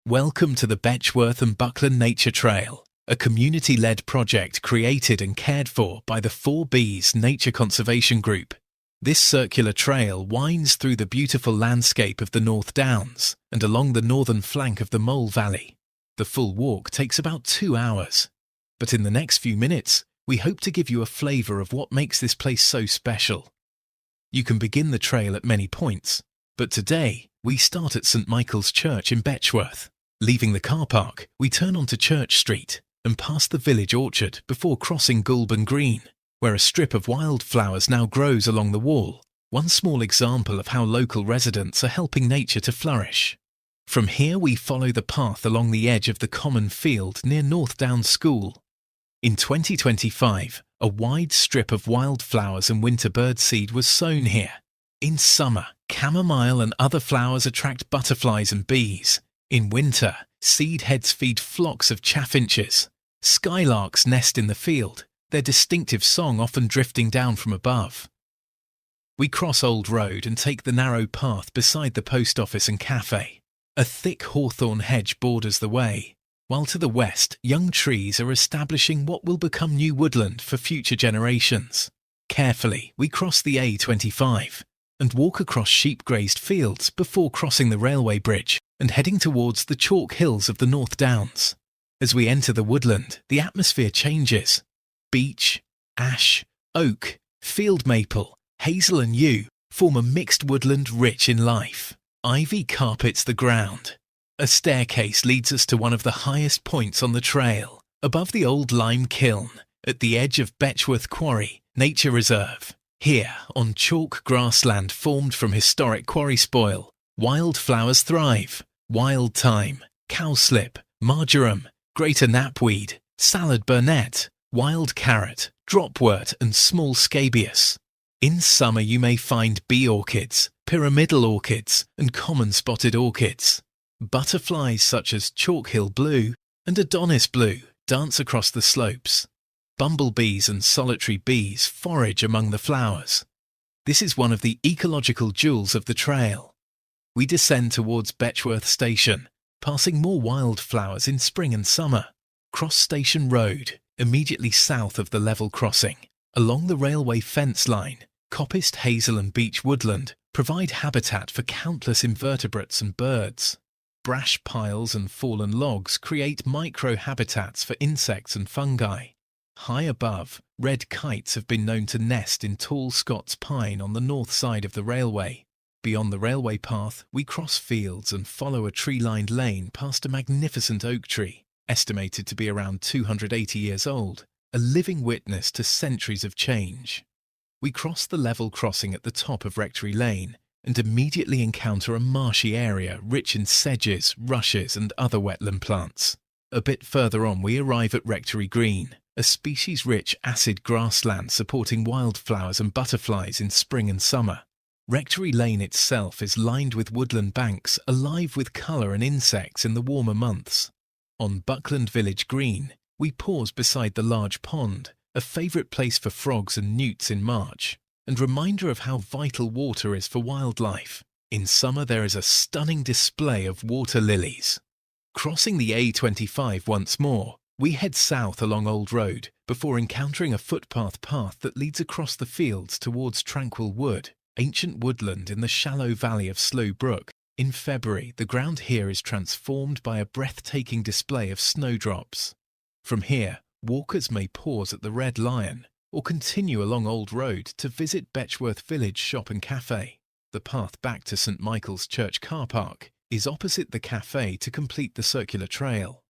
Welcome to the Betchworth and Buckland Nature Trail, a community-led project created and cared for by the 4Bs Nature Conservation Group. This circular trail winds through the beautiful landscape of the North Downs and along the northern flank of the Mole Valley. The full walk takes about 2 hours. But in the next few minutes, we hope to give you a flavour of what makes this place so special. You can begin the trail at many points, but today we start at St Michael's Church in Betchworth. Leaving the car park, we turn onto Church Street and past the village orchard before crossing Goulburn Green, where a strip of wildflowers now grows along the wall, one small example of how local residents are helping nature to flourish. From here we follow the path along the edge of the common field near North Downs School. In 2025, a wide strip of wildflowers and winter birdseed was sown here. In summer, chamomile and other flowers attract butterflies and bees. In winter, seed heads feed flocks of chaffinches. Skylarks nest in the field, their distinctive song often drifting down from above. We cross Old Road and take the narrow path beside the post office and cafe. A thick hawthorn hedge borders the way, while to the west, young trees are establishing what will become new woodland for future generations. Carefully, we cross the A25 and walk across sheep-grazed fields before crossing the railway bridge and heading towards the chalk hills of the North Downs. As we enter the woodland, the atmosphere changes. Beech, ash, oak, field maple, hazel and yew form a mixed woodland rich in life. Ivy carpets the ground. A staircase leads us to one of the highest points on the trail, above the old lime kiln, at the edge of Betchworth Quarry Nature Reserve. Here, on chalk grassland formed from historic quarry spoil, wildflowers thrive. Wild thyme, cowslip, marjoram, greater knapweed, salad burnet, wild carrot, dropwort and small scabious. In summer you may find bee orchids, pyramidal orchids and common spotted orchids. Butterflies such as chalkhill blue and Adonis blue dance across the slopes. Bumblebees and solitary bees forage among the flowers. This is one of the ecological jewels of the trail. We descend towards Betchworth Station, passing more wildflowers in spring and summer. Cross Station Road, immediately south of the level crossing. Along the railway fence line, coppiced hazel and beech woodland provide habitat for countless invertebrates and birds. Brash piles and fallen logs create micro-habitats for insects and fungi. High above, red kites have been known to nest in tall Scots pine on the north side of the railway. Beyond the railway path, we cross fields and follow a tree-lined lane past a magnificent oak tree, estimated to be around 280 years old, a living witness to centuries of change. We cross the level crossing at the top of Rectory Lane and immediately encounter a marshy area rich in sedges, rushes and other wetland plants. A bit further on we arrive at Rectory Green, a species-rich acid grassland supporting wildflowers and butterflies in spring and summer. Rectory Lane itself is lined with woodland banks alive with colour and insects in the warmer months. On Buckland Village Green, we pause beside the large pond, a favourite place for frogs and newts in March, and reminder of how vital water is for wildlife. In summer there is a stunning display of water lilies. Crossing the A25 once more, we head south along Old Road before encountering a footpath path that leads across the fields towards Tranquil Wood, ancient woodland in the shallow valley of Slough Brook. In February, the ground here is transformed by a breathtaking display of snowdrops. From here, walkers may pause at the Red Lion or continue along Old Road to visit Betchworth Village Shop and Cafe. The path back to St Michael's Church car park is opposite the cafe to complete the circular trail.